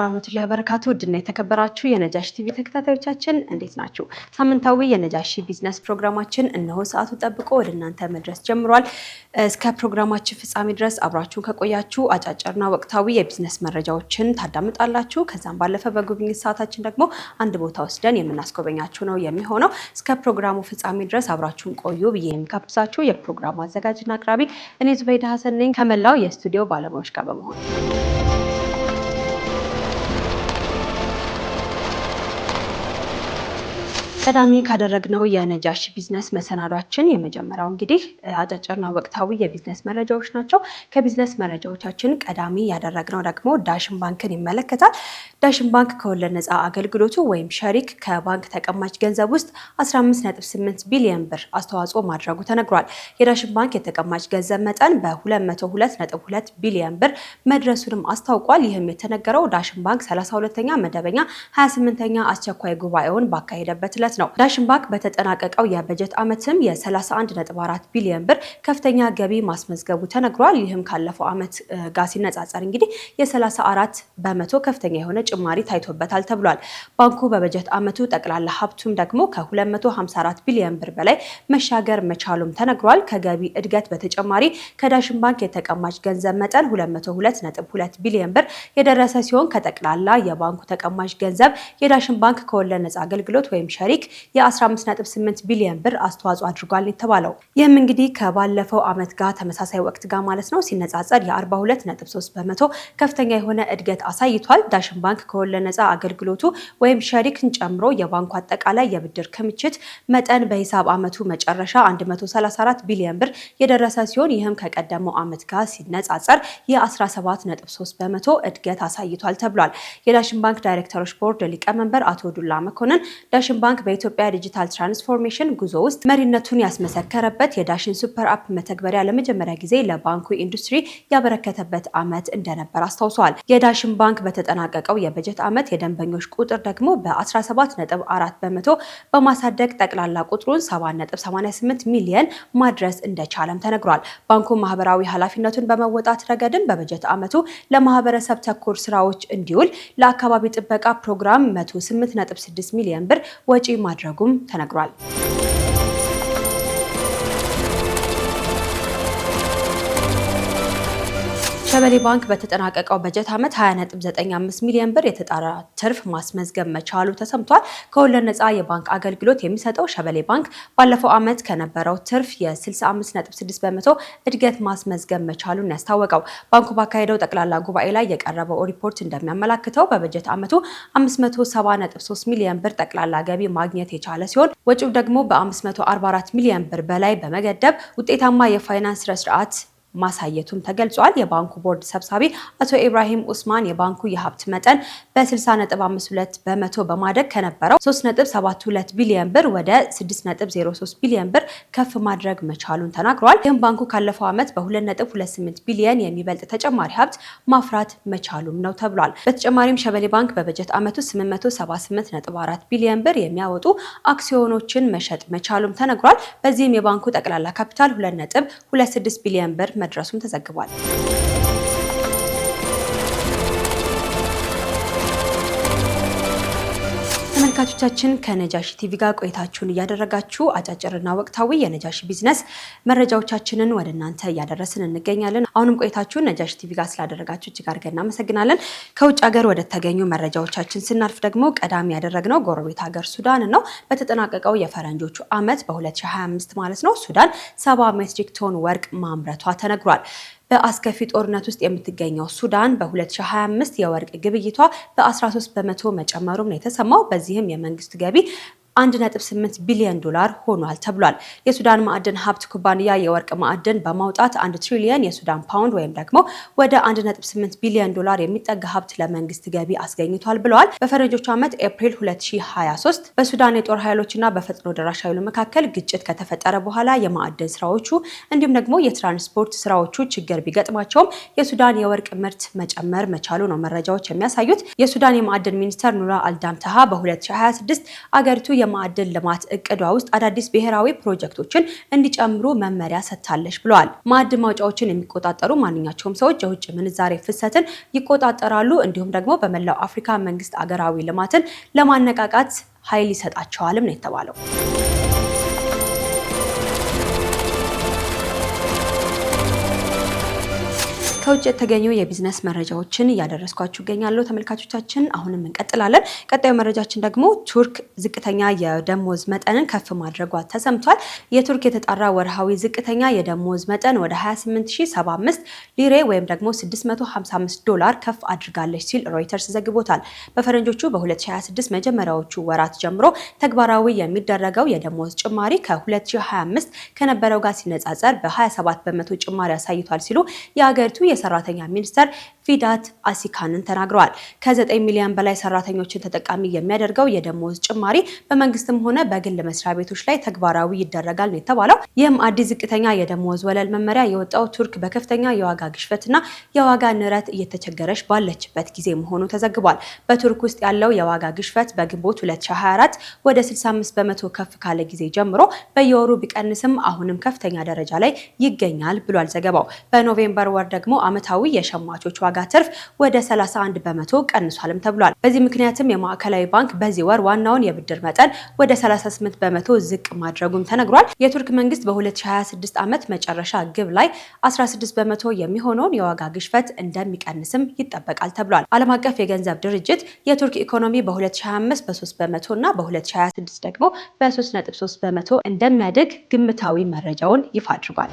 ወራህመቱላሂ ወበረካቱ ድና የተከበራችሁ የነጃሺ ቲቪ ተከታታዮቻችን እንዴት ናችሁ? ሳምንታዊ የነጃሺ ቢዝነስ ፕሮግራማችን እነሆ ሰዓቱን ጠብቆ ወደ እናንተ መድረስ ጀምሯል። እስከ ፕሮግራማችን ፍጻሜ ድረስ አብራችሁን ከቆያችሁ አጫጭርና ወቅታዊ የቢዝነስ መረጃዎችን ታዳምጣላችሁ። ከዛም ባለፈ በጉብኝት ሰዓታችን ደግሞ አንድ ቦታ ወስደን የምናስጎበኛችሁ ነው የሚሆነው። እስከ ፕሮግራሙ ፍጻሜ ድረስ አብራችሁን ቆዩ ብዬ የምጋብዛችሁ የፕሮግራሙ አዘጋጅና አቅራቢ እኔ ዙበይዳ ሀሰን ነኝ ከመላው የስቱዲዮ ባለሙያዎች ጋር በመሆን ቀዳሚ ካደረግነው የነጃሺ ቢዝነስ መሰናዷችን የመጀመሪያው እንግዲህ አጫጭርና ወቅታዊ የቢዝነስ መረጃዎች ናቸው። ከቢዝነስ መረጃዎቻችን ቀዳሚ ያደረግነው ደግሞ ዳሽን ባንክን ይመለከታል። ዳሽን ባንክ ከወለድ ነፃ አገልግሎቱ ወይም ሸሪክ ከባንክ ተቀማጭ ገንዘብ ውስጥ 15.8 ቢሊዮን ብር አስተዋጽኦ ማድረጉ ተነግሯል። የዳሽን ባንክ የተቀማጭ ገንዘብ መጠን በ202.2 ቢሊዮን ብር መድረሱንም አስታውቋል። ይህም የተነገረው ዳሽን ባንክ 32ኛ መደበኛ 28ኛ አስቸኳይ ጉባኤውን ባካሄደበት ዕለት ነው። ዳሽን ባንክ በተጠናቀቀው የበጀት ዓመትም የ31.4 ቢሊዮን ብር ከፍተኛ ገቢ ማስመዝገቡ ተነግሯል። ይህም ካለፈው ዓመት ጋር ሲነጻጸር እንግዲህ የ34 በመቶ ከፍተኛ የሆነ ጭማሪ ታይቶበታል ተብሏል። ባንኩ በበጀት ዓመቱ ጠቅላላ ሀብቱም ደግሞ ከ254 ቢሊዮን ብር በላይ መሻገር መቻሉም ተነግሯል። ከገቢ እድገት በተጨማሪ ከዳሽን ባንክ የተቀማጭ ገንዘብ መጠን 202.2 ቢሊዮን ብር የደረሰ ሲሆን ከጠቅላላ የባንኩ ተቀማጭ ገንዘብ የዳሽን ባንክ ከወለድ ነፃ አገልግሎት ወይም ሸሪክ የ15.8 ቢሊዮን ብር አስተዋጽኦ አድርጓል የተባለው። ይህም እንግዲህ ከባለፈው ዓመት ጋር ተመሳሳይ ወቅት ጋር ማለት ነው ሲነጻጸር የ42.3 በመቶ ከፍተኛ የሆነ እድገት አሳይቷል። ዳሽን ባንክ ከወለድ ነፃ አገልግሎቱ ወይም ሸሪክን ጨምሮ የባንኩ አጠቃላይ የብድር ክምችት መጠን በሂሳብ ዓመቱ መጨረሻ 134 ቢሊዮን ብር የደረሰ ሲሆን ይህም ከቀደመው ዓመት ጋር ሲነጻጸር የ17.3 በመቶ እድገት አሳይቷል ተብሏል። የዳሽን ባንክ ዳይሬክተሮች ቦርድ ሊቀመንበር አቶ ዱላ መኮንን ዳሽን ባንክ በኢትዮጵያ ዲጂታል ትራንስፎርሜሽን ጉዞ ውስጥ መሪነቱን ያስመሰከረበት የዳሽን ሱፐር አፕ መተግበሪያ ለመጀመሪያ ጊዜ ለባንኩ ኢንዱስትሪ ያበረከተበት ዓመት እንደነበር አስታውሰዋል። የዳሽን ባንክ በተጠናቀቀው የበጀት ዓመት የደንበኞች ቁጥር ደግሞ በ17.4 በመቶ በማሳደግ ጠቅላላ ቁጥሩን 7.88 ሚሊዮን ማድረስ እንደቻለም ተነግሯል። ባንኩ ማህበራዊ ኃላፊነቱን በመወጣት ረገድም በበጀት ዓመቱ ለማህበረሰብ ተኮር ስራዎች እንዲውል ለአካባቢ ጥበቃ ፕሮግራም 108.6 ሚሊዮን ብር ወጪ ማድረጉም ተነግሯል። ሸበሌ ባንክ በተጠናቀቀው በጀት ዓመት 20.95 ሚሊዮን ብር የተጣራ ትርፍ ማስመዝገብ መቻሉ ተሰምቷል። ከወለድ ነፃ የባንክ አገልግሎት የሚሰጠው ሸበሌ ባንክ ባለፈው ዓመት ከነበረው ትርፍ የ65.6 በመቶ እድገት ማስመዝገብ መቻሉን ያስታወቀው ባንኩ ባካሄደው ጠቅላላ ጉባኤ ላይ የቀረበው ሪፖርት እንደሚያመላክተው በበጀት ዓመቱ 570.3 ሚሊዮን ብር ጠቅላላ ገቢ ማግኘት የቻለ ሲሆን ወጪው ደግሞ በ544 ሚሊዮን ብር በላይ በመገደብ ውጤታማ የፋይናንስ ስርዓት ማሳየቱም ተገልጿል። የባንኩ ቦርድ ሰብሳቢ አቶ ኢብራሂም ኡስማን የባንኩ የሀብት መጠን በ60.52 በመቶ በማደግ ከነበረው 3.72 ቢሊዮን ብር ወደ 6.03 ቢሊዮን ብር ከፍ ማድረግ መቻሉን ተናግረዋል። ይህም ባንኩ ካለፈው ዓመት በ2.28 ቢሊዮን የሚበልጥ ተጨማሪ ሀብት ማፍራት መቻሉም ነው ተብሏል። በተጨማሪም ሸበሌ ባንክ በበጀት ዓመቱ 878.4 ቢሊዮን ብር የሚያወጡ አክሲዮኖችን መሸጥ መቻሉም ተነግሯል። በዚህም የባንኩ ጠቅላላ ካፒታል 2.26 ቢሊዮን ብር መድረሱም ተዘግቧል። ተመልካቾቻችን ከነጃሺ ቲቪ ጋር ቆይታችሁን እያደረጋችሁ አጫጭርና ወቅታዊ የነጃሺ ቢዝነስ መረጃዎቻችንን ወደ እናንተ እያደረስን እንገኛለን። አሁንም ቆይታችሁን ነጃሺ ቲቪ ጋር ስላደረጋችሁ እጅግ አድርገን እናመሰግናለን። ከውጭ ሀገር ወደ ተገኙ መረጃዎቻችን ስናልፍ ደግሞ ቀዳሚ ያደረግነው ጎረቤት ሀገር ሱዳን ነው። በተጠናቀቀው የፈረንጆቹ ዓመት በ2025 ማለት ነው ሱዳን 70 ሜትሪክ ቶን ወርቅ ማምረቷ ተነግሯል። በአስከፊ ጦርነት ውስጥ የምትገኘው ሱዳን በ2025 የወርቅ ግብይቷ በ13 በመቶ መጨመሩም ነው የተሰማው። በዚህም የመንግስት ገቢ 1.8 ቢሊዮን ዶላር ሆኗል ተብሏል። የሱዳን ማዕድን ሀብት ኩባንያ የወርቅ ማዕድን በማውጣት 1 ትሪሊዮን የሱዳን ፓውንድ ወይም ደግሞ ወደ 1.8 ቢሊዮን ዶላር የሚጠጋ ሀብት ለመንግስት ገቢ አስገኝቷል ብለዋል። በፈረንጆቹ ዓመት ኤፕሪል 2023 በሱዳን የጦር ኃይሎችና በፈጥኖ ደራሽ ኃይሉ መካከል ግጭት ከተፈጠረ በኋላ የማዕድን ስራዎቹ እንዲሁም ደግሞ የትራንስፖርት ስራዎቹ ችግር ቢገጥማቸውም የሱዳን የወርቅ ምርት መጨመር መቻሉ ነው መረጃዎች የሚያሳዩት። የሱዳን የማዕድን ሚኒስተር ኑራ አልዳምታሃ በ2026 አገሪቱ የማዕድን ልማት እቅዷ ውስጥ አዳዲስ ብሔራዊ ፕሮጀክቶችን እንዲጨምሩ መመሪያ ሰጥታለች ብለዋል። ማዕድን ማውጫዎችን የሚቆጣጠሩ ማንኛቸውም ሰዎች የውጭ ምንዛሬ ፍሰትን ይቆጣጠራሉ፣ እንዲሁም ደግሞ በመላው አፍሪካ መንግስት አገራዊ ልማትን ለማነቃቃት ኃይል ይሰጣቸዋልም ነው የተባለው። ከውጭ የተገኙ የቢዝነስ መረጃዎችን እያደረስኳችሁ እገኛለሁ ተመልካቾቻችን። አሁንም እንቀጥላለን። ቀጣዩ መረጃችን ደግሞ ቱርክ ዝቅተኛ የደሞዝ መጠንን ከፍ ማድረጓ ተሰምቷል። የቱርክ የተጣራ ወርሃዊ ዝቅተኛ የደሞዝ መጠን ወደ 28075 ሊሬ ወይም ደግሞ $655 ከፍ አድርጋለች ሲል ሮይተርስ ዘግቦታል። በፈረንጆቹ በ2026 መጀመሪያዎቹ ወራት ጀምሮ ተግባራዊ የሚደረገው የደሞዝ ጭማሪ ከ2025 ከነበረው ጋር ሲነጻጸር በ27 በመቶ ጭማሪ አሳይቷል ሲሉ የሀገሪቱ የሰራተኛ ሚኒስተር ፊዳት አሲካንን ተናግረዋል። ከ9 ሚሊዮን በላይ ሰራተኞችን ተጠቃሚ የሚያደርገው የደሞዝ ጭማሪ በመንግስትም ሆነ በግል መስሪያ ቤቶች ላይ ተግባራዊ ይደረጋል ነው የተባለው። ይህም አዲስ ዝቅተኛ የደሞዝ ወለል መመሪያ የወጣው ቱርክ በከፍተኛ የዋጋ ግሽበትና የዋጋ ንረት እየተቸገረች ባለችበት ጊዜ መሆኑ ተዘግቧል። በቱርክ ውስጥ ያለው የዋጋ ግሽበት በግንቦት 2024 ወደ 65 በመቶ ከፍ ካለ ጊዜ ጀምሮ በየወሩ ቢቀንስም አሁንም ከፍተኛ ደረጃ ላይ ይገኛል ብሏል ዘገባው። በኖቬምበር ወር ደግሞ ዓመታዊ የሸማቾች ዋጋ ትርፍ ወደ 31 በመቶ ቀንሷልም ተብሏል። በዚህ ምክንያትም የማዕከላዊ ባንክ በዚህ ወር ዋናውን የብድር መጠን ወደ 38 በመቶ ዝቅ ማድረጉም ተነግሯል። የቱርክ መንግስት በ2026 ዓመት መጨረሻ ግብ ላይ 16 በመቶ የሚሆነውን የዋጋ ግሽበት እንደሚቀንስም ይጠበቃል ተብሏል። ዓለም አቀፍ የገንዘብ ድርጅት የቱርክ ኢኮኖሚ በ2025 በ3 በመቶ እና በ2026 ደግሞ በ3.3 በመቶ እንደሚያድግ ግምታዊ መረጃውን ይፋ አድርጓል።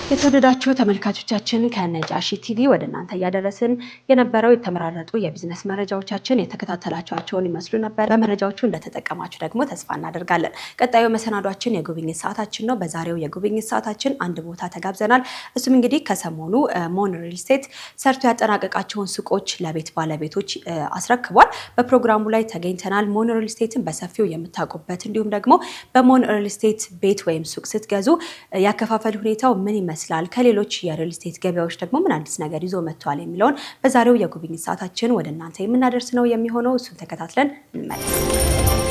የተወደዳችሁ ተመልካቾቻችን ከነጃሺ ቲቪ ወደ እናንተ እያደረስን የነበረው የተመራረጡ የቢዝነስ መረጃዎቻችን የተከታተላችኋቸውን ይመስሉ ነበር። በመረጃዎቹ እንደተጠቀማችሁ ደግሞ ተስፋ እናደርጋለን። ቀጣዩ መሰናዷችን የጉብኝት ሰዓታችን ነው። በዛሬው የጉብኝት ሰዓታችን አንድ ቦታ ተጋብዘናል። እሱም እንግዲህ ከሰሞኑ ሞን ሪል ስቴት ሰርቶ ያጠናቀቃቸውን ሱቆች ለቤት ባለቤቶች አስረክቧል። በፕሮግራሙ ላይ ተገኝተናል። ሞን ሪል ስቴትን በሰፊው የምታውቁበት እንዲሁም ደግሞ በሞን ሪል ስቴት ቤት ወይም ሱቅ ስትገዙ ያከፋፈል ሁኔታው ምን ይመስላል፣ ከሌሎች የሪል ስቴት ገበያዎች ደግሞ ምን አዲስ ነገር ይዞ መጥቷል የሚለውን በዛሬው የጉብኝት ሰዓታችን ወደ እናንተ የምናደርስ ነው የሚሆነው። እሱን ተከታትለን እንመለስ።